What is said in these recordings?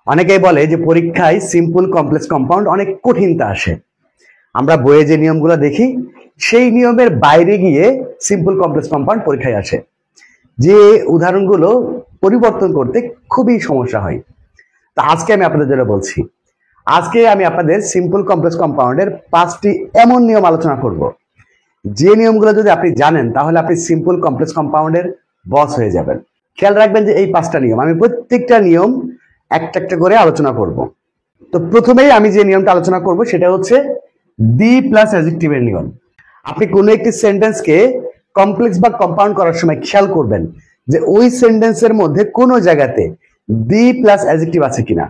অনেকেই বলে যে পরীক্ষায় সিম্পল কমপ্লেক্স কম্পাউন্ড অনেক কঠিনতা আসে। আমরা বইয়ে যে নিয়মগুলো দেখি সেই নিয়মের বাইরে গিয়ে সিম্পল কমপ্লেক্স কম্পাউন্ড পরীক্ষায় আসে, যে উদাহরণগুলো পরিবর্তন করতে খুবই সমস্যা হয়। তো আজকে আমি আপনাদের জন্য বলছি, আজকে আমি আপনাদের সিম্পল কমপ্লেক্স কম্পাউন্ডের 5টি এমন নিয়ম আলোচনা করব, যে নিয়মগুলো যদি আপনি জানেন তাহলে আপনি সিম্পল কমপ্লেক্স কম্পাউন্ডের বস হয়ে যাবেন। খেয়াল রাখবেন যে এই 5টা নিয়ম, আমি প্রত্যেকটা নিয়ম একটা একটা করে আলোচনা করব। তো প্রথমেই আমি যে নিয়মটা আলোচনা করব সেটা হচ্ছে দি প্লাস অ্যাডজেক্টিভের নিয়ম। আপনি কোনো একটি সেন্টেন্সকে কমপ্লেক্স বা কম্পাউন্ড করার সময় খেয়াল করবেন যে ওই সেন্টেন্সের মধ্যে কোনো জায়গাতে দি প্লাস অ্যাডজেক্টিভ আছে কিনা।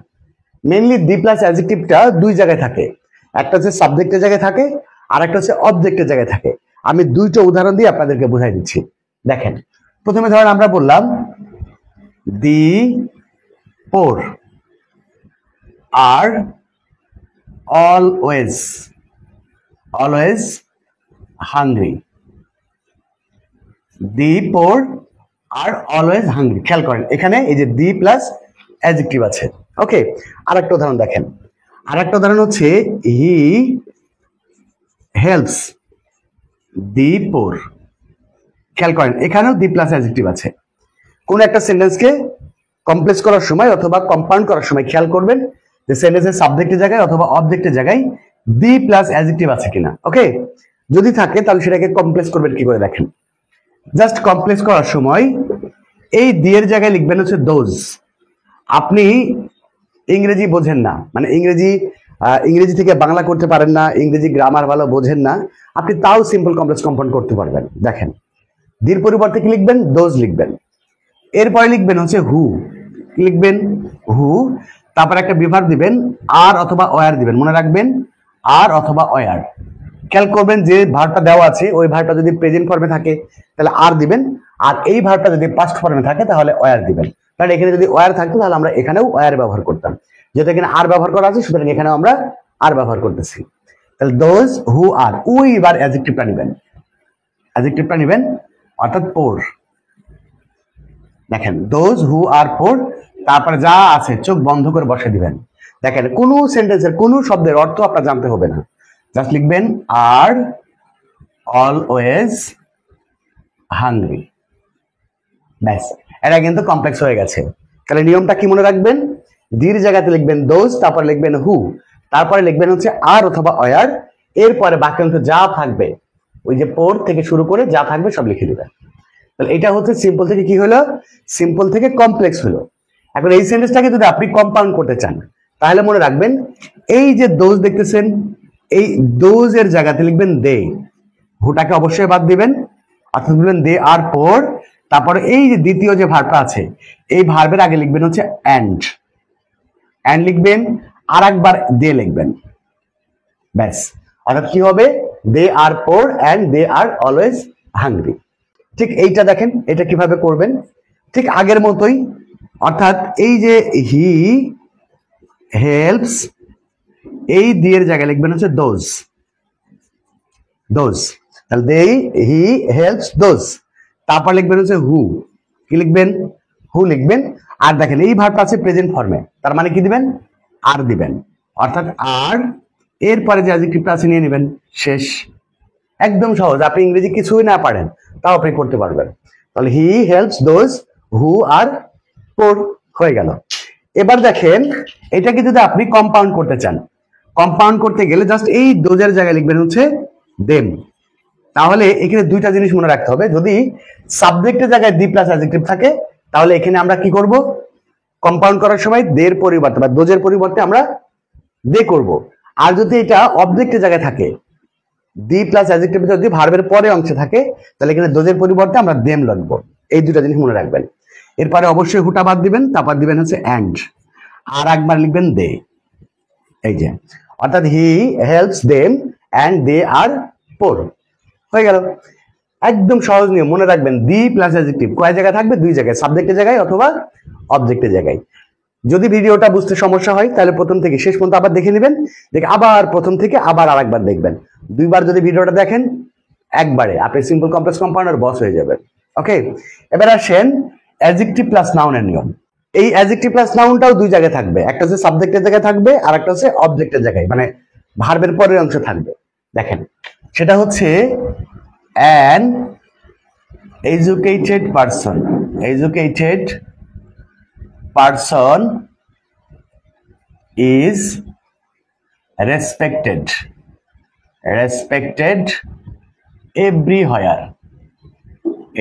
মেইনলি দি প্লাস অ্যাডজেক্টিভটা দুই জায়গায় থাকে, একটা হচ্ছে সাবজেক্টের জায়গায় থাকে আর একটা হচ্ছে অবজেক্টের জায়গায় থাকে। আমি দুইটা উদাহরণ দিয়ে আপনাদেরকে বোঝাই দিচ্ছি। দেখেন, প্রথমে ধরেন আমরা বললাম দি পোর আর অলওয়েজ হাংরি। দি পোর আর অলওয়েজ হাংরি। খেয়াল করেন এখানে এই যে দি প্লাস অ্যাডজেক্টিভ আছে। ওকে, আরেকটা উদাহরণ দেখেন, আরেকটা উদাহরণ হচ্ছে হি হেল্পস দি পোর। খেয়াল করেন এখানেও দি প্লাস অ্যাডজেক্টিভ আছে। কোন একটা সেন্টেন্সকে কমপ্লেক্স করার সময় অথবা কম্পাউন্ড করার সময় খেয়াল করবেন যে সেন্টেন্সের সাবজেক্টের জায়গায় অথবা অবজেক্টের জায়গায় দি প্লাস অ্যাডজেক্টিভ আছে কিনা। ওকে, যদি থাকে তাহলে সেটাকে কমপ্লেক্স করবেন কি করে দেখেন। জাস্ট কমপ্লেক্স করার সময় এই দি এর জায়গায় লিখবেন হচ্ছে দোজ। আপনি ইংরেজি বোঝেন না, মানে ইংরেজি থেকে বাংলা করতে পারেন না, ইংরেজি গ্রামার ভালো বোঝেন না, আপনি তাও সিম্পল কমপ্লেক্স কম্পাউন্ড করতে পারবেন। দেখেন, দির পরিবর্তে কি লিখবেন, দোজ লিখবেন। এরপরে লিখবেন হচ্ছে হু, কি লিখবেন, হু। তারপর একটা বিভাগ দিবেন আর অথবা ওয়ার দিবেন, মনে রাখবেন আর অথবা ওয়ার। খেয়াল করবেন যে ভার্বটা দেওয়া আছে ওই ভার্বটা যদি প্রেজেন্ট ফর্মে থাকে তাহলে আর দিবেন, আর এই ভার্বটা যদি পাস্ট ফর্মে থাকে তাহলে ওয়ার দিবেন। কারণ এখানে যদি ওয়ার থাকতো তাহলে আমরা এখানেও ওয়ার ব্যবহার করতাম, যেহেতু এখানে আর ব্যবহার করা আছে সুতরাং এখানেও আমরা আর ব্যবহার করতেছি। তাহলে দোজ হু আর, ওই এবার অ্যাডজেক্টিভটা নিবেন, অর্থাৎ পোর। দেখেন দোজ হু আর পোর, তারপরে যা আছে চোখ বন্ধ করে বসে দিবেন। দেখেন কোনো সেন্টেন্সের কোনো শব্দের অর্থ আপনার জানতে হবে না, জাস্ট লিখবেন আর অলওয়েজ হাংরি, ব্যাস। এটা কিন্তু কমপ্লেক্স হয়ে গেছে। তাহলে নিয়মটা কি মনে রাখবেন, দির জায়গাতে লিখবেন দোজ, তারপরে লিখবেন হু, তারপরে লিখবেন হচ্ছে আর অথবা ওয়ার, এরপরে বাকি অংশ যা থাকবে ওই যে পোর থেকে শুরু করে যা থাকবে সব লিখে দিবেন। তাহলে এটা হচ্ছে সিম্পল থেকে কি হলো, সিম্পল থেকে কমপ্লেক্স হলো। এখন এই সেন্টেন্সটাকে যদি আপনি কম্পাউন্ড করতে চান তাহলে মনে রাখবেন এই যে দোজ দেখতেছেন, এই দোজের জায়গাতে লিখবেন দে, হুটাকে অবশ্যই বাদ দিবেন, অর্থাৎ বলবেন দে আর পোর। তারপরে এই যে দ্বিতীয় যে ভার্বটা আছে এই ভার্বের আগে লিখবেন হচ্ছে অ্যান্ড লিখবেন, আর একবার দে লিখবেন, ব্যাস। অর্থাৎ কি হবে, they are poor and they are always hungry. ঠিক এইটা দেখেন, এটা কিভাবে করবেন, ঠিক আগের মতোই। অর্থাৎ এই যে হি হেল্পস, এই দিয়ের জায়গায় লিখবেন হচ্ছে দোজ। তাহলে দে হি হেল্পস দোজ, তারপর লিখবেন হচ্ছে হু, কি লিখবেন, হু লিখবেন। আর দেখেন এই ভার্বটা আছে প্রেজেন্ট ফর্মে, তার মানে কি দিবেন, আর দিবেন, অর্থাৎ আর, এরপরে যে অ্যাডজেক্টিভটা আছে নিয়ে নেবেন, শেষ। একদম সহজ, আপনি ইংরেজি কিছুই না পারেন তাও আপনি করতে পারবেন। তাহলে he helps those who R poor হয়ে গেল। এবার দেখেন এটাকে যদি আপনি কম্পাউন্ড করতে চান, কম্পাউন্ড করতে গেলে জাস্ট এই দোজের জায়গায় লিখবেন হচ্ছে দেম। তাহলে এখানে দুইটা জিনিস মনে রাখতে হবে, যদি সাবজেক্টের জায়গায় দি প্লাস অ্যাডজেক্টিভ থাকে তাহলে এখানে আমরা কি করব, কম্পাউন্ড করার সময় দের পরিবর্তে বা দোজের পরিবর্তে আমরা দে করব। আর যদি এটা অবজেক্টের জায়গায় থাকে, দি প্লাস অ্যাডজেক্টিভ যদি ভার্বের পরে অংশে থাকে তাহলে এখানে দোজের পরিবর্তে আমরা দেম লিখবো। এই দুটা জিনিস মনে রাখবেন। এরপরে অবশ্যই হুটা বাদ দিবেন, তারপর দিবেন হচ্ছে অ্যান্ড, আর একবার লিখবেন দে, এই যে, অর্থাৎ he helps them and they are poor হয়ে গেল। একদম সহজ নিয়ম, মনে রাখবেন দি প্লাস অ্যাডজেক্টিভ কয় জায়গায় থাকবে, দুই জায়গায়, সাবজেক্টের জায়গায় অথবা অবজেক্টের জায়গায়। যদি ভিডিওটা বুঝতে সমস্যা হয় তাহলে প্রথম থেকে শেষ পর্যন্ত আবার দেখে নেবেন, দেখে আবার প্রথম থেকে আবার আরেকবার দেখবেন। দুইবার যদি ভিডিওটা দেখেন একবারে আপনি সিম্পল কমপ্লেক্স কম্পাউন্ডের বস হয়ে যাবেন। ওকে, এবার আসেন অ্যাডজেক্টিভ প্লাস নাউনের নিয়ম। এই অ্যাডজেক্টিভ প্লাস নাউনটাও দুই জায়গায় থাকবে, একটা হচ্ছে সাবজেক্টের জায়গায় থাকবে আর একটা হচ্ছে অবজেক্টের জায়গায়, মানে ভার্বের পরের অংশে থাকবে। দেখেন সেটা হচ্ছে an educated person, educated person is respected, respected everywhere,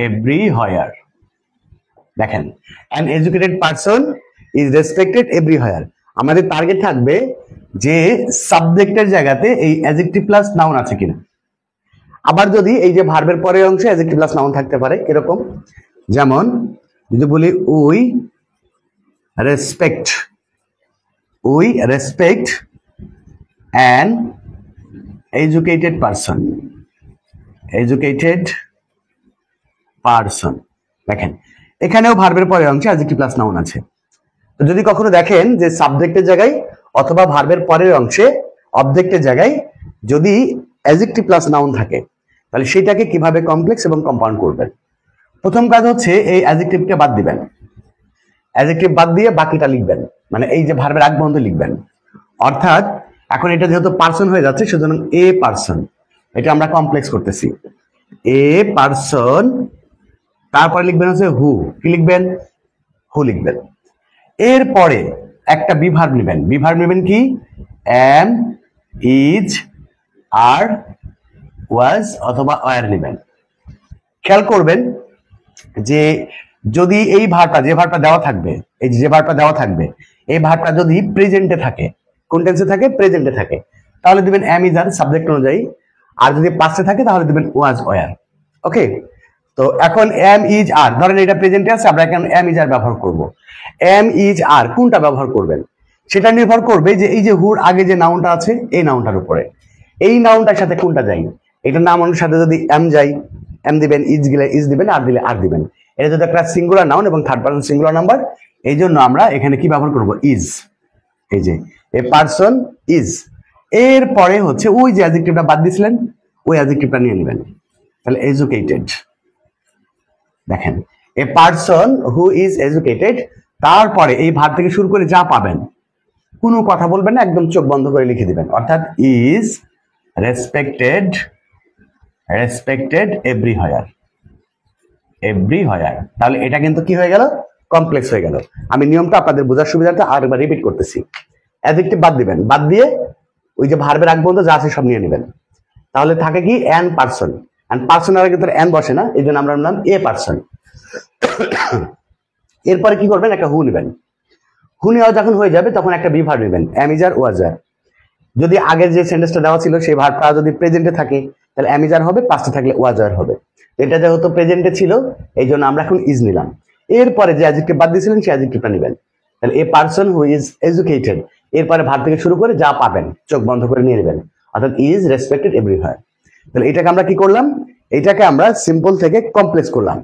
everywhere. দেখেন an educated person is respected everywhere, আমাদের টার্গেট থাকবে যে সাবজেক্টের জায়গাতে এই অ্যাডজেক্টিভ প্লাস নাউন আছে কিনা। আবার যদি এই যে ভার্বের পরের অংশে অ্যাডজেক্টিভ প্লাস নাউন থাকতে পারে, এরকম যেমন যদি বলি we respect, we respect an educated person, educated person. দেখেন এখানেও ভার্বের পরের অংশে অ্যাডজেক্টিভ প্লাস নাউন আছে। তো যদি কখনো দেখেন যে সাবজেক্টের জায়গায় অথবা ভার্বের পরের অংশে অবজেক্টের জায়গায় যদি অ্যাডজেক্টিভ প্লাস নাউন থাকে, তাহলে সেটাকে কিভাবে কমপ্লেক্স এবং কম্পাউন্ড করবেন। প্রথম কাজ হচ্ছে এই অ্যাডজেক্টিভকে বাদ দিবেন, অ্যাডজেক্টিভ বাদ দিয়ে বাকিটা লিখবেন, মানে এই যে ভার্বের আগ পর্যন্ত লিখবেন। অর্থাৎ এখন এটা যেহেতু পারসন হয়ে যাচ্ছে সুতরাং এ পারসন, এটা আমরা কমপ্লেক্স করতেছি, এ পারসন, তারপরে লিখবেন হচ্ছে হু, কি লিখবেন, হু লিখবেন। এরপরে একটা বিভার্ব নেবেন, বিভার্ব নেবেন কি, এম, ইজ, আর, ওয়াজ অথবা ওয়ার নেবেন। খেয়াল করবেন যে যদি এই ভার্বটা, যে ভার্বটা দেওয়া থাকবে, এই যে ভার্বটা দেওয়া থাকবে, এই ভার্বটা যদি প্রেজেন্টে থাকে, কোন টেন্সে থাকে, প্রেজেন্টে থাকে, তাহলে দিবেন এম ইজ আর সাবজেক্ট অনুযায়ী, আর যদি পাস্টে থাকে তাহলে দিবেন ওয়াজ ওয়ার। ওকে, তো এখন এম ইজ আর, ধরেন এটা প্রেজেন্টে আছে, আমরা এখন এম ইজ আর ব্যবহার করব। এম ইজ আর কোনটা ব্যবহার করবেন সেটা নির্ভর করবে যে এই যে হুর আগে যে নাউনটা আছে এই নাউনটার উপরে, এই নাউনটার সাথে কোনটা যাই। এটা নাউনের সাথে যদি এম যাই, এম দিবেন, ইজ গেলে ইজ দিবেন, আর দিলে আর দিবেন। এটা যদি একটা সিঙ্গুলার নাউন এবং থার্ড পারসন সিঙ্গুলার নাম্বার, এই জন্য আমরা এখানে কি ব্যবহার করব, ইজ। এই যে এ পারসন ইজ, এরপরে হচ্ছে ওই যে অ্যাডজেক্টিভটা বাদ দিয়েছিলেন ওই অ্যাডজেক্টিভটা নিয়ে নেবেন, তাহলে এডুকেটেড। দেখেন এ পারসন হু ইজ এডুকেটেড, তারপরে এই ভার্ব থেকে শুরু করে যা পাবেন কোনো কথা বলবেন না, একদম চোখ বন্ধ করে লিখে দিবেন। অর্থাৎ is respected, respected everywhere, everywhere. তাহলে এটা কিন্তু কি হয়ে গেল, কমপ্লেক্স হয়ে গেল। আমি নিয়মটা আপনাদের বোঝার সুবিধার্থে আরেকবার রিপিট করতেছি। অ্যাডজেক্টিভ বাদ দিবেন, বাদ দিয়ে ওই যে ভার্বের আগ পর্যন্ত যা আছে সব নিয়ে নেবেন, তাহলে থাকে কি অ্যান পারসন, অ্যান্ড পারসনের আগে কিন্তু অ্যান বসে না, এই জন্য আমরা নাম এ পারসন। এরপরে কি করবেন, একটা হু নেবেন, হু নেওয়া যখন হয়ে যাবে তখন একটা বি ভার্ব নেবেন, অ্যামিজার ওয়াজার। যদি আগের যে সেন্টেন্সটা দেওয়া ছিল সেই ভার্বটা যদি প্রেজেন্টে থাকে তাহলে অ্যামিজার হবে, পাস্টে থাকলে ওয়াজার হবে। এটা যেহেতু প্রেজেন্টে ছিল এই জন্য আমরা এখন ইজ নিলাম। এরপরে যে অ্যাডজেক্টিভ বাদ দিয়েছিলেন সেই অ্যাডজেক্টিভটা নেবেন, তাহলে এ পারসন হু ইজ এডুকেটেড, এরপরে ভার্ব থেকে শুরু করে যা পাবেন চোখ বন্ধ করে নিয়ে নেবেন, অর্থাৎ ইজ রেসপেক্টেড এভরিহোয়ার। তাহলে এটাকে আমরা কি করলাম, এটাকে আমরা সিম্পল থেকে কমপ্লেক্স করলাম।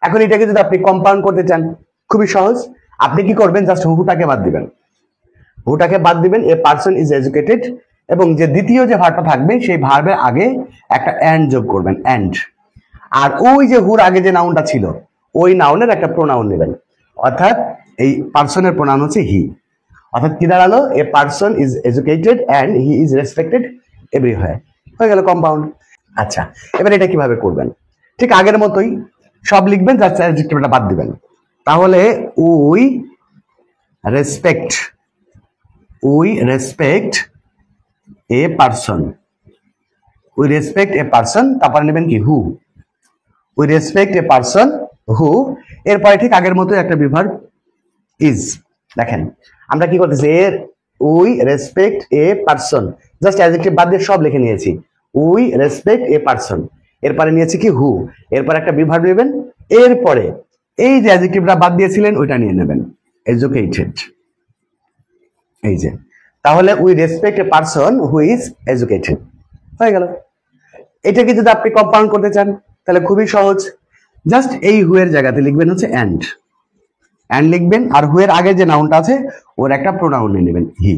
এখন এটাকে যদি আপনি কম্পাউন্ড করতে চান খুবই সহজ, আপনি কি করবেন, জাস্ট হুটাকে বাদ দিবেন, হুটাকে বাদ দিবেন, এ পারসন ইজ এডুকেটেড, এবং যে দ্বিতীয় যে ভার্বটা থাকবে সেই ভার্বের আগে একটা অ্যান্ড যোগ করবেন, অ্যান্ড। আর ওই যে হুর আগে যে নাউনটা ছিল ওই নাউনের একটা প্রোনাউন নেবেন, অর্থাৎ এই পারসনের প্রোনাউন হচ্ছে হি। অর্থাৎ কি দাঁড়ালো, a person is educated and he is respected everywhere, হয়ে গেল কম্পাউন্ড। আচ্ছা এবার এটা কিভাবে করবেন, ঠিক আগের মতোই সব লিখবেন, জাস্ট অ্যাডজেক্টিভটা বাদ দিবেন। তাহলে we respect, we respect a person, we respect a person, তারপরে নেবেন কি who, we respect a person who, এরপরে ঠিক আগের মতো একটা বিভার্ব ইজ। দেখেন আমরা কি করতেছি, এর we respect a person, just adjective বাদ দিয়ে সব লিখে নিয়েছি, উই রেসপেক্ট এ পারসন, এরপরে নিয়েছি কি হু, এরপরে একটা বিভার্ব নেবেন, এরপরে এই যে অ্যাডজেক্টিভটা বাদ দিয়েছিলেন ওইটা নিয়ে নেবেন, এডুকেটেড। এই যে তাহলে we respect a person who is educated, হয়ে গেল। এটাকে যদি আপনি কম্পাউন্ড করতে চান তাহলে খুবই সহজ, জাস্ট এই হু এর জায়গাতে লিখবেন হচ্ছে অ্যান্ড, অ্যান্ড লিখবেন, আর হু এর আগে যে নাউনটা আছে ওর একটা প্রোনাউন নিয়ে নেবেন, হি।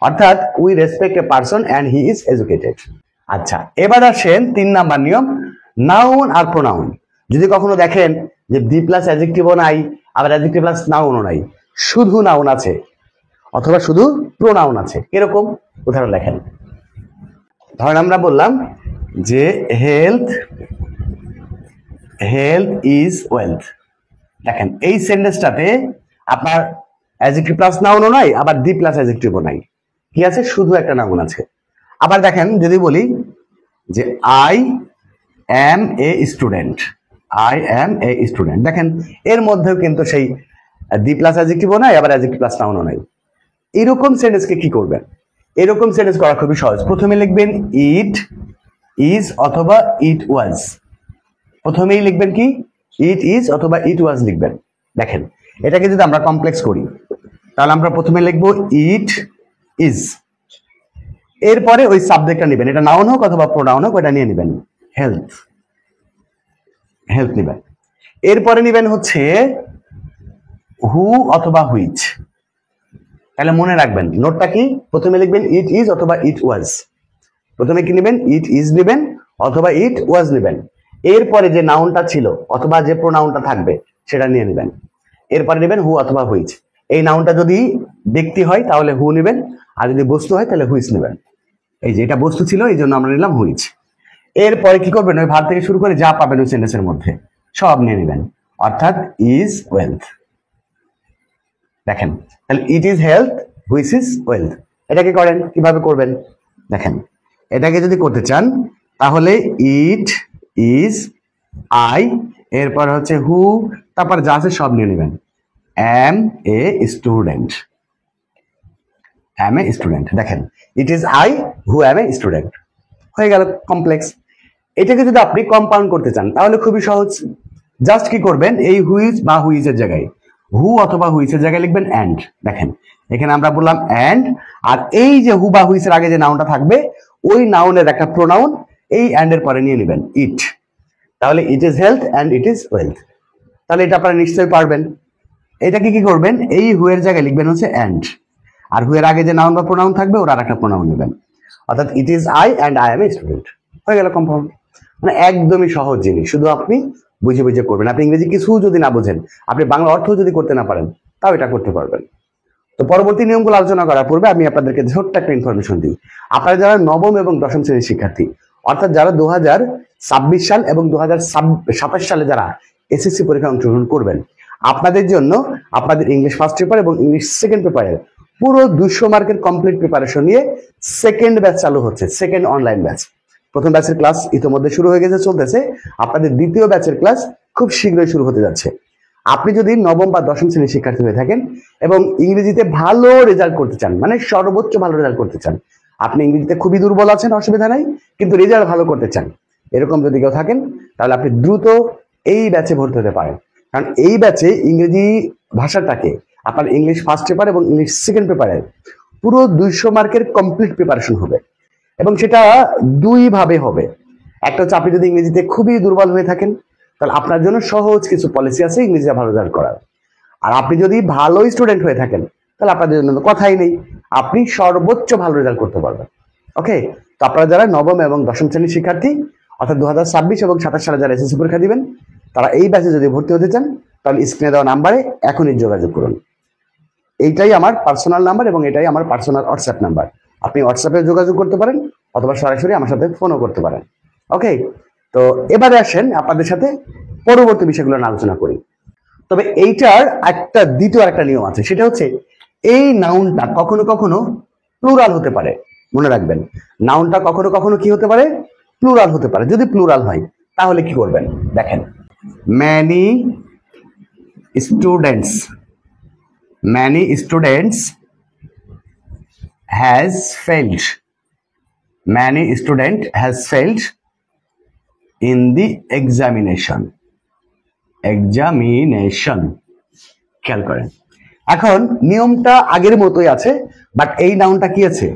অর্থাৎ we respect a person and he is educated. আচ্ছা এবার আসেন 3 নাম্বার নিয়ম, নাউন আর প্রোনাউন। যদি কখনো দেখেন যে বি প্লাস অ্যাডজেক্টিভও নাই আবার অ্যাডজেক্টিভ প্লাস নাউনও নাই, শুধু নাউন আছে অথবা শুধু প্রোনাউন আছে। এরকম উদাহরণ লেখেন। ধরেন আমরা বললাম যে হেলথ ইজ ওয়েলথ। দেখেন এই সেন্টেন্সটাতে আপনার অ্যাডজেক্টিভ প্লাস নাউনও নাই, আবার দি প্লাস অ্যাডজেক্টিভও নাই, কি আছে? শুধু একটা নাউন আছে। আবার দেখেন যদি বলি যে আই অ্যাম এ স্টুডেন্ট, দেখেন এর মধ্যেও কিন্তু সেই দি প্লাস অ্যাডজেক্টিভও নাই, আবার অ্যাডজেক্টিভ প্লাস নাউনও নাই। এরকম সেন্টেন্সকে কি করবেন? এরকম সেন্টেন্স করা খুবই সহজ। প্রথমে লিখবেন ইট ইজ অথবা ইট ওয়াজ। প্রথমেই লিখবেন কি? ইট ইজ অথবা ইট ওয়াজ লিখবেন। দেখেন এটাকে যদি আমরা কমপ্লেক্স করি তাহলে আমরা প্রথমে লিখবো ইট ইজ, এরপরে ওই সাবজেক্টটা নেবেন, এটা নাউন হোক অথবা প্রোনাউন হোক, ওটা নিয়ে নেবেন হেলথ নেবেন। এরপরে নেবেন হচ্ছে হু অথবা হুইচ। তাহলে মনে রাখবেন নোটটা কি? প্রথমে লিখবেন ইট ইজ অথবা ইট ওয়াজ। প্রথমে কি নেবেন? ইট ইজ নেবেন অথবা ইট ওয়াজ নেবেন। এরপরে যে নাউনটা ছিল অথবা যে প্রোনাউনটা থাকবে সেটা নিয়ে নেবেন। এরপরে নেবেন হু অথবা হুইচ। এই নাউনটা যদি ব্যক্তি হয় তাহলে হু নেবেন, আর যদি বস্তু হয় তাহলে হুইচ নেবেন। এই যে এটা বস্তু ছিল এই জন্য আমরা নিলাম হুইচ। এরপরে কি করবেন? ওই ভার্ব থেকে শুরু করে যা পাবেন ওই সেন্টেন্সের মধ্যে সব নিয়ে নেবেন, অর্থাৎ ইজ ওয়েলথ। দেখেন তাহলে it is health, which is wealth. এটাকে করেন, কিভাবে করবেন দেখেন। এটাকে যদি করতে চান তাহলে ইট ইজ আই, এরপর হচ্ছে হু, তারপর যা আছে সব নিয়ে নেবেন। অ্যাম এ স্টুডেন্ট, দেখেন it is I who am a student, হয়ে গেল কমপ্লেক্স। এটাকে যদি আপনি কম্পাউন্ড করতে চান তাহলে খুবই সহজ। জাস্ট কি করবেন? এই হুইচ বা হুইচের জায়গায়, হু অথবা হুইচের জায়গায় লিখবেন অ্যান্ড। দেখেন এখানে আমরা বললাম অ্যান্ড, আর এই যে হু বা হুইচের আগে যে নাউনটা থাকবে ওই নাউনের একটা প্রোনাউন এই অ্যান্ড এর পরে নিয়ে নেবেন ইট। তাহলে it is health and it is wealth. তাহলে এটা আপনারা নিশ্চয়ই পারবেন। এটাকে কি করবেন? এই হু এর জায়গায় লিখবেন হচ্ছে অ্যান্ড, আর হু এর আগে যে নাউন বা প্রোনাউন থাকবে ওর আর একটা প্রোনাউন নেবেন, অর্থাৎ it is I and I M a student. হয়ে গেল কম্পাউন্ড। মানে একদমই সহজ জিনিস, শুধু আপনি বুঝে বুঝে করবেন। আপনি ইংরেজি কিছু যদি না বোঝেন, আপনি বাংলা অর্থ যদি করতে না পারেন, তাও এটা করতে পারবেন। তো পরবর্তী নিয়মগুলো আলোচনা করার পূর্বে আমি আপনাদেরকে ছোট্ট একটা ইনফরমেশন দিই। আপনারা যারা নবম এবং দশম শ্রেণীর শিক্ষার্থী, অর্থাৎ যারা 2026 সাল এবং 2027 সালে যারা এসএসসি পরীক্ষায় অংশগ্রহণ করবেন, আপনাদের জন্য আপনাদের ইংলিশ ফার্স্ট পেপার এবং ইংলিশ সেকেন্ড পেপারের পুরো 200 মার্কের কমপ্লিট প্রিপারেশন নিয়ে সেকেন্ড ব্যাচ চালু হচ্ছে, সেকেন্ড অনলাইন ব্যাচ। প্রথম ব্যাচের ক্লাস ইতিমধ্যে শুরু হয়ে গেছে, চলতেছে। আপনাদের দ্বিতীয় ব্যাচের ক্লাস খুব শীঘ্রই শুরু হতে যাচ্ছে। আপনি যদি নবম বা দশম শ্রেণীর শিক্ষার্থী হয়ে থাকেন এবং ইংরেজিতে ভালো রেজাল্ট করতে চান, মানে সর্বোচ্চ ভালো রেজাল্ট করতে চান, আপনি ইংরেজিতে খুবই দুর্বল আছেন, অসুবিধা নাই, কিন্তু রেজাল্ট ভালো করতে চান, এরকম যদি কেউ থাকেন তাহলে আপনি দ্রুত এই ব্যাচে ভর্তি হতে পারেন। কারণ এই ব্যাচে ইংরেজি ভাষাটাকে আপনার ইংলিশ ফার্স্ট পেপার এবং ইংলিশ সেকেন্ড পেপারের পুরো 200 মার্কের কমপ্লিট প্রিপারেশন হবে, এবং সেটা দুই ভাবে হবে। একটা হচ্ছে আপনি যদি ইংরেজিতে খুবই দুর্বল হয়ে থাকেন তাহলে আপনার জন্য সহজ কিছু পলিসি আছে ইংরেজিতে ভালো রেজাল্ট করার। আর আপনি যদি ভালো স্টুডেন্ট হয়ে থাকেন তাহলে আপনাদের জন্য কথাই নেই, আপনি সর্বোচ্চ ভালো রেজাল্ট করতে পারবেন। ওকে, তো আপনারা যারা নবম এবং দশম শ্রেণীর শিক্ষার্থী, অর্থাৎ 2026 এবং 27 সালে যারা এসএসসি পরীক্ষা দিবেন, তারা এই ব্যাচে যদি ভর্তি হতে চান তাহলে স্ক্রিনে দেওয়া নাম্বারে এখনই যোগাযোগ করুন। এইটাই আমার পার্সোনাল নাম্বার এবং এটাই আমার পার্সোনাল হোয়াটসঅ্যাপ নাম্বার। আপনি হোয়াটসঅ্যাপে যোগাযোগ করতে পারেন অথবা সরাসরি আমার সাথে ফোনও করতে পারেন। ওকে, তো এবারে আসেন আপনাদের সাথে পরবর্তী বিষয়গুলো আলোচনা করি। তবে এইটার দ্বিতীয় একটা নিয়ম আছে, সেটা হচ্ছে এই নাউনটা কখনো কখনো প্লুরাল হতে পারে। মনে রাখবেন, নাউনটা কখনো কখনো কি হতে পারে? প্লুরাল হতে পারে। যদি প্লুরাল হয় তাহলে কি করবেন দেখেন, many students has failed in the examination খেয়াল করেন। এখন নিয়মটা আগের মতোই আছে, বাট এই নাউনটা কি আছে?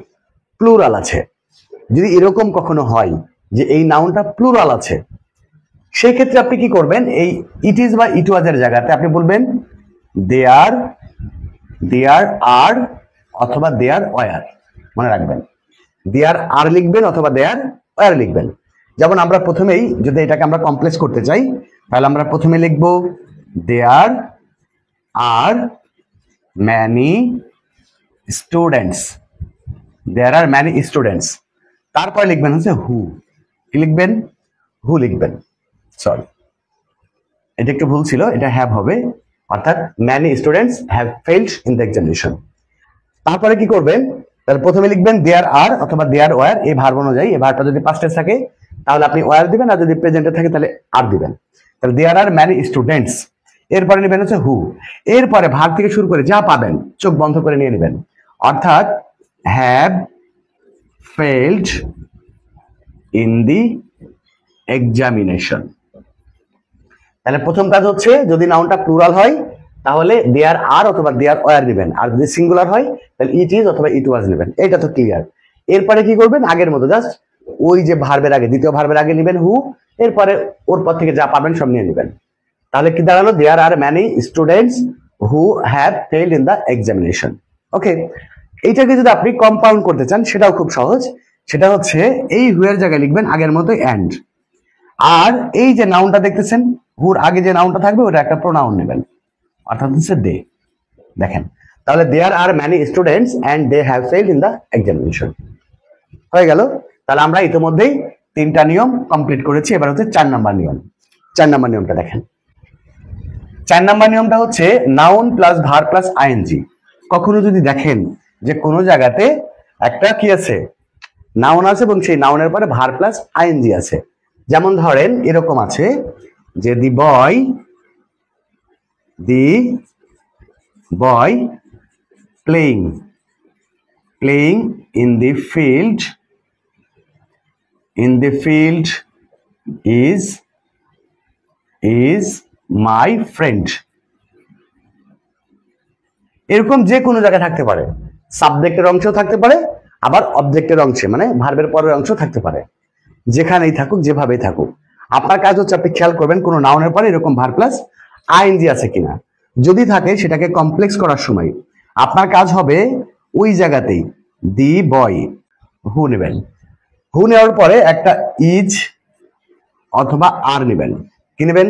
প্লুরাল আছে। যদি এরকম কখনো হয় যে এই নাউনটা প্লুরাল আছে, সেই ক্ষেত্রে আপনি কি করবেন? এই ইট ইজ বা ইট ওয়াজ এর জায়গাতে আপনি বলবেন দেয়ার আর অথবা দেয়ার ওয়ার। মনে রাখবেন, দেয়ার আর লিখবেন অথবা দেয়ার ওয়ার লিখবেন। যেমন আমরা প্রথমেই যদি এটাকে আমরা কমপ্লেক্স করতে চাই তাহলে আমরা প্রথমে লিখব দেয়ার আর many students, there are many students, তারপরে লিখবেন হচ্ছে হু, কি লিখবেন, হু লিখবেন, সরি এটা একটু ভুল ছিল, এটা হ্যাভ হবে, অর্থাৎ many students have failed in the examination। তারপরে কি করবেন, তাহলে প্রথমে লিখবেন দেয়ার আর অথবা দেয়ার ওয়ার, এই ভার্ব অনুযায়ী, এই ভার্বটা যদি পাস্ট টেন্স থাকে তাহলে আপনি ওয়ার দিবেন, আর যদি প্রেজেন্টে থাকে তাহলে আর দিবেন। তাহলে দেয়ার আর ম্যানি স্টুডেন্টস, এরপরে নেবেন হচ্ছে হু, এরপরে ভার্ব থেকে শুরু করে যা পাবেন চোখ বন্ধ করে নিয়ে নেবেন, অর্থাৎ have failed in the examination. তাহলে প্রথম কাজ হচ্ছে যদি নাউনটা প্লুরাল হয় তাহলে দেয়ার আর অথবা দেয়ার ওয়ার নেবেন, আর যদি সিঙ্গুলার হয় তাহলে ইট ইজ অথবা ইট ওয়াজ নেবেন, এটা তো ক্লিয়ার। এরপরে কি করবেন, আগের মতো জাস্ট ওই যে ভার্বের আগে, দ্বিতীয় ভার্বের আগে নেবেন হু, এরপরে ওর পর থেকে যা পাবেন সব নিয়ে নেবেন। তাহলে কি দাঁড়ালো, there are many students who have failed in the examination. Okay, এইটাকে যদি আপনি কম্পাউন্ড করতে চান সেটাও খুব সহজ, সেটা হচ্ছে এই হু এর জায়গায় লিখবেন আগের মতো অ্যান্ড, আর এই যে নাউনটা দেখতেছেন হুর আগে যে নাউনটা থাকবে ওটা একটা প্রোনাউন নেবেন, অর্থাৎ হচ্ছে দে। দেখেন তাহলে there are many students and they have failed in the examination হয়ে গেল। তাহলে আমরা ইতিমধ্যেই 3টা নিয়ম কমপ্লিট করেছি, এবার হচ্ছে 4 নাম্বার নিয়ম। 4 নাম্বার নিয়মটা দেখেন, 4 নাম্বার নিয়মটা হচ্ছে noun plus verb plus ING. কখনো যদি দেখেন যে কোনো জায়গাতে একটা কি আছে, নাউন আছে এবং সেই নাউনের পরে ভার্ব প্লাস আইএনজি আছে, যেমন ধরেন এরকম আছে যে দি বয় playing in the field is my friend। এরকম যে কোনো জায়গায় থাকতে পারে, সাবজেক্টের অংশও থাকতে পারে, আবার অবজেক্টের অংশে মানে ভার্বের পরের অংশ থাকতে পারে, যেখানেই থাকুক যেভাবেই থাকুক। আপনার কাজ হচ্ছে আপনি খেয়াল করবেন কোন নাউনের পরে এরকম ভার্ব প্লাস আইএনজি আছে কিনা, যদি থাকে সেটাকে কমপ্লেক্স করার সময় আপনার কাজ হবে ওই জায়গাতেই দি বয় হু নেবেন, হু নেওয়ার পরে একটা ইজ অথবা আর নেবেন, কি নেবেন,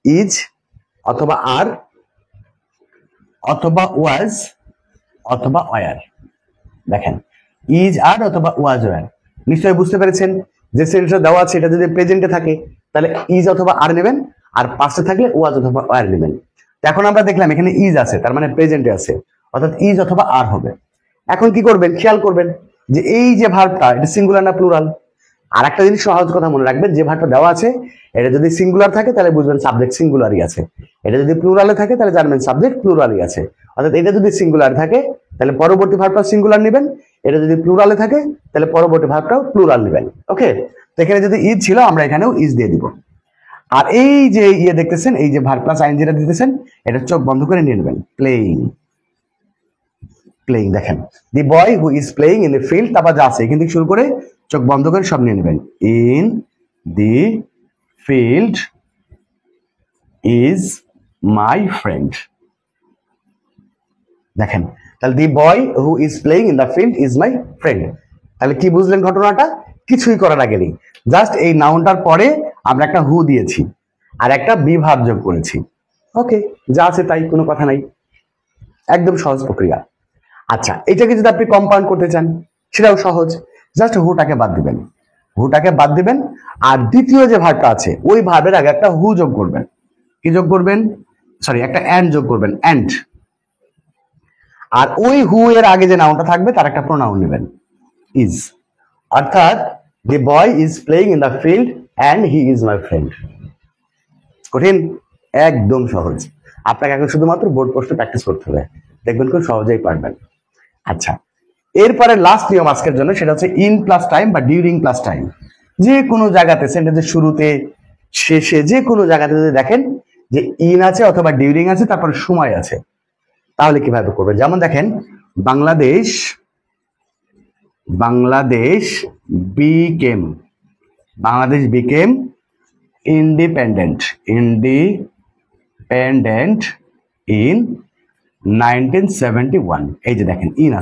ইজ অথবা আর অথবা ওয়াজ অথবা ওয়ার। দেখেন ইজ আর অথবা ওয়াজ ওয়ার, নিশ্চয়ই বুঝতে পেরেছেন যে সেন্টেন্সটা দেওয়া আছে এটা যদি প্রেজেন্টে থাকে তাহলে ইজ অথবা আর নেবেন, আর পাস্টে থাকলে ওয়াজ অথবা ওয়ার নেবেন। এখন আমরা দেখলাম এখানে ইজ আছে, তার মানে প্রেজেন্টে আছে, অর্থাৎ ইজ অথবা আর হবে। এখন কি করবেন, খেয়াল করবেন যে এই যে ভার্বটা এটা সিঙ্গুলার না প্লুরাল। আর একটা জিনিস সহজ কথা মনে রাখবেন, যে ভার্বটা দেওয়া আছে এটা যদি সিঙ্গুলার থাকে তাহলে বুঝবেন সাবজেক্ট সিঙ্গুলারই আছে, এটা যদি প্লুরালে থাকে তাহলে জানবেন সাবজেক্ট প্লুরালই আছে। অর্থাৎ এটা যদি সিঙ্গুলার থাকে তাহলে পরবর্তী ভার্বটা সিঙ্গুলার নেবেন, এটা যদি প্লুরালে থাকে তাহলে পরবর্তী ভার্বটাও প্লুরাল নেবেন। ওকে, তো এখানে যদি ইজ ছিল আমরা এখানেও ইজ দিয়ে দিব। আর এই যে দেখতেছেন এই যে ভার্ব প্লাস আইএনজি যেটা দিতেছেন এটা চোখ বন্ধ করে নিয়ে নেবেন, প্লেইং। দেখেন the boy who is playing in the field, তারপর যা আছে এখান থেকে শুরু করে চোখ বন্ধ করে সব নিয়ে নেবেন, in the field is my friend. দেখেন তাহলে the boy who is playing in the field is my friend. তাহলে কি বুঝলেন ঘটনাটা, কিছুই করার আগে নেই, জাস্ট এই নাউনটার পরে আমরা একটা হু দিয়েছি আর একটা বি ভার্ব যোগ করেছি। ওকে, যা আছে তাই, কোনো কথা নাই, একদম সহজ প্রক্রিয়া। আচ্ছা, এটাকে যদি আপনি কম্পাউন্ড করতে চান সেটাও সহজ, জাস্ট হুটাকে বাদ দিবেন, আর দ্বিতীয় যে ভার্বটা আছে ওই ভার্বের আগে একটা হু যোগ করবেন, কি যোগ করবেন, সরি একটা অ্যান্ড যোগ করবেন, অ্যান্ড। আর ওই হু এর আগে যে নাউনটা থাকবে তার একটা প্রোনাউন নেবেন, ইজ। অর্থাৎ the boy is playing in the field and he is my friend. কঠিন? একদম সহজ। আপনাকে এখন শুধুমাত্র বোর্ড প্রশ্ন প্র্যাকটিস করতে হবে, দেখবেন খুব সহজেই পারবেন। আচ্ছা, এরপরে লাস্ট নিয়ম আজকের জন্য, সেটা হচ্ছে ইন প্লাস টাইম বা ডিউরিং প্লাস টাইম। যে কোনো জায়গাতে সেন্টেন্সের শুরুতে শেষে যে কোনো জায়গাতে যদি দেখেন যে ইন আছে অথবা ডিউরিং আছে তারপর সময় আছে, তাহলে কিভাবে করবেন, যেমন দেখেন বাংলাদেশ বিকেম ইন্ডিপেন্ডেন্ট ইন 1971। এই যে দেখেন ইন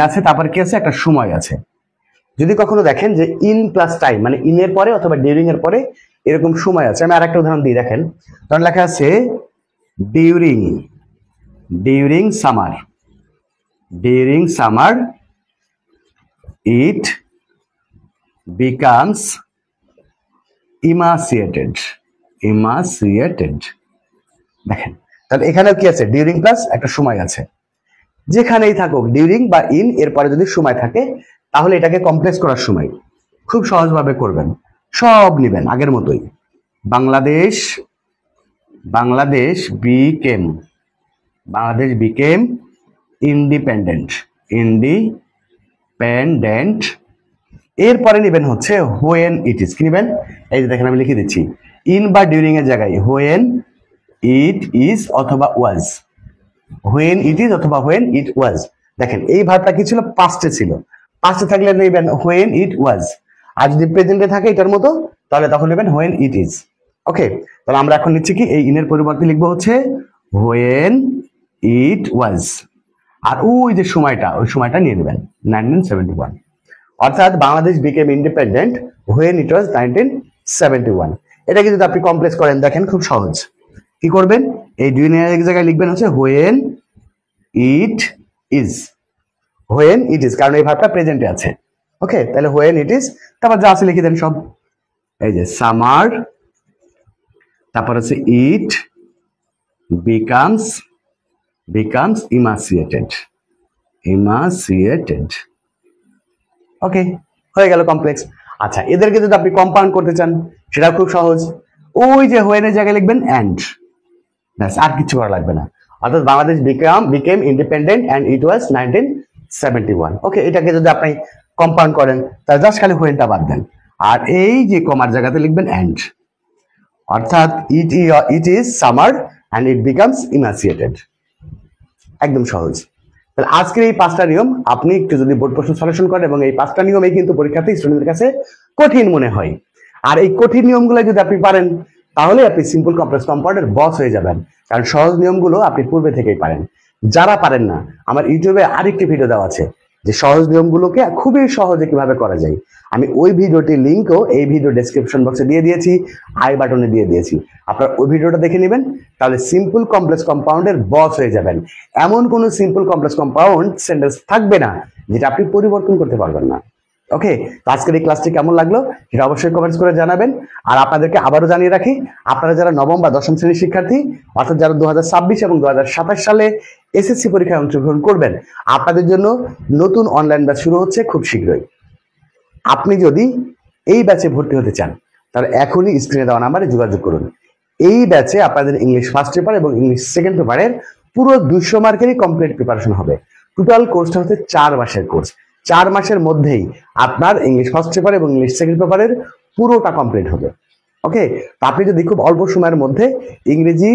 আছে তারপর কি আছে, একটা সময় আছে। যদি কখনো দেখেন যে ইন প্লাস টাইম মানে ইনের পরে অথবা ডিউরিং এর পরে এরকম সময় আছে, আমি আর একটা উদাহরণ দিই। দেখেন তখন লেখা আছে during during summer, during summer it becomes emaciated, emaciated. দেখেন তাহলে এখানেও কি আছে, ডিউরিং প্লাস একটা সময় আছে। যেখানেই থাকুক ডিউরিং বা ইন এরপরে যদি সময় থাকে তাহলে এটাকে কমপ্লেক্স করার সময় খুব সহজভাবে করবেন, সব নেবেন আগের মতোই। Bangladesh, Bangladesh became, Bangladesh became independent, independent. এরপরে নেবেন হচ্ছে হোয়েন ইট ইজ, কি নেবেন, এই যে দেখেন আমি লিখে দিচ্ছি ইন বা ডিউরিং এর জায়গায় হোয়েন ইট ইজ অথবা ওয়াজ, হোয়েন ইট ইজ অথবা হোয়েন ইট ওয়াজ। দেখেন এই ভার্বটা কি ছিল, পাস্টে ছিল, পাস্টে থাকলে নেবেন হোয়েন ইট ওয়াজ, আর যদি প্রেজেন্টে থাকে এটার মতো তাহলে তখন নেবেন হোয়েন ইট ইজ। ওকে, তাহলে আমরা এখন নিচ্ছি কি, এই ইনের পরিবর্তে লিখবো হচ্ছে হোয়েন ইট ওয়াজ, আর ওই যে সময়টা, ওই সময়টা নিয়ে নেবেন 1971, অর্থাৎ Bangladesh became independent when it was 1971। এটাকে যদি আপনি কমপ্লেক্স করেন দেখেন খুব সহজ। কি করবেন, এই দুই এক জায়গায় লিখবেন হচ্ছে when it is, when it is, কারণ এই ভার্বটা প্রেজেন্টে আছে। ওকে, তাহলে হোয়েন ইট ইজ, তারপর যা আছে লিখে দেন সব, এই যে সামার, তারপর হচ্ছে it becomes, becomes emaciated, emaciated. Okay, হয়ে গেল কমপ্লেক্স। আচ্ছা, এদেরকে যদি আপনি কম্পাউন্ড করতে চান সেটা খুব সহজ, ওই যে হোয়েনের জায়গায় লিখবেন অ্যান্ড, ব্যাস, আর কিছু করা লাগবে না। অর্থাৎ Bangladesh became independent and it was 1971। Okay, এটাকে যদি আপনি কম্পাউন্ড করেন তাহলে জাস্ট খালি হোয়েনটা বাদ দেন, আর এই যে কমার জায়গাতে লিখবেন অ্যান্ড, অর্থাৎ it is summer and it becomes emaciated. একদম সহজ। তাহলে আজকের এই 5টা নিয়ম আপনি একটু যদি বোর্ড প্রশ্ন সলিউশন করেন, এবং এই 5টা নিয়মই কিন্তু পরীক্ষার্থী স্টুডেন্টের কাছে কঠিন মনে হয়, আর এই কঠিন নিয়মগুলো যদি আপনি পারেন তাহলে আপনি সিম্পল কমপ্লেক্স কম্পাউন্ডের বস হয়ে যাবেন, কারণ সহজ নিয়মগুলো আপনি পূর্বে থেকেই পারেন। যারা পারেন না, আমার ইউটিউবে আরেকটি ভিডিও দেওয়া আছে যে সহজ নিয়মগুলোকে খুবই সহজে কিভাবে করা যায়, আমি ওই ভিডিওটির লিঙ্কও এই ভিডিও ডেসক্রিপশন বক্সে দিয়ে দিয়েছি, আই বাটনে দিয়ে দিয়েছি, আপনারা ওই ভিডিওটা দেখে নেবেন, তাহলে সিম্পল কমপ্লেক্স কম্পাউন্ডের বস হয়ে যাবেন। এমন কোনো সিম্পল কমপ্লেক্স কম্পাউন্ড সেন্টেন্স থাকবে না যেটা আপনি পরিবর্তন করতে পারবেন না। ওকে, তো আজকের এই ক্লাসটি কেমন লাগলো সেটা অবশ্যই কমেন্টস করে জানাবেন। আর আপনাদেরকে আবারও জানিয়ে রাখি, আপনারা যারা নবম বা দশম শ্রেণীর শিক্ষার্থী, অর্থাৎ যারা 2026 এবং 2027 সালে এসএসসি পরীক্ষায় অংশগ্রহণ করবেন, আপনাদের জন্য নতুন অনলাইন ব্যাচ শুরু হচ্ছে খুব শীঘ্রই। আপনি যদি এই ব্যাচে ভর্তি হতে চান তাহলে এখনই স্ক্রিনে দেওয়া নাম্বারে যোগাযোগ করুন। এই ব্যাচে আপনাদের ইংলিশ ফার্স্ট পেপার এবং ইংলিশ সেকেন্ড পেপারের পুরো 200 মার্কেরই কমপ্লিট প্রিপারেশন হবে। টোটাল কোর্সটা হচ্ছে 4 মাসের কোর্স, 4 মাসের মধ্যেই আপনার ইংলিশ ফার্স্ট পেপার এবং ইংলিশ সেকেন্ড পেপারের পুরোটা কমপ্লিট হবে। ওকে, তো আপনি যদি খুব অল্প সময়ের মধ্যে ইংরেজি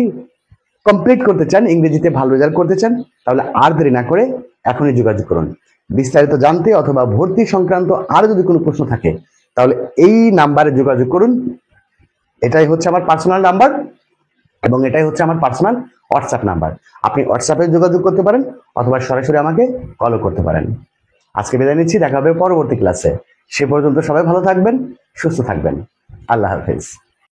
কমপ্লিট করতে চান, ইংরেজিতে ভালো রেজাল্ট করতে চান, তাহলে আর দেরি না করে এখনই যোগাযোগ করুন। বিস্তারিত জানতে অথবা ভর্তি সংক্রান্ত আরো যদি কোনো প্রশ্ন থাকে তাহলে এই নাম্বারে যোগাযোগ করুন। এটাই হচ্ছে আমার পার্সোনাল নাম্বার এবং এটাই হচ্ছে আমার পার্সোনাল হোয়াটসঅ্যাপ নাম্বার। আপনি হোয়াটসঅ্যাপে যোগাযোগ করতে পারেন অথবা সরাসরি আমাকে কলও করতে পারেন। আজকে বিদায় নিচ্ছি, দেখা হবে পরবর্তী ক্লাসে। সে পর্যন্ত সবাই ভালো থাকবেন, সুস্থ থাকবেন। আল্লাহ হাফেজ।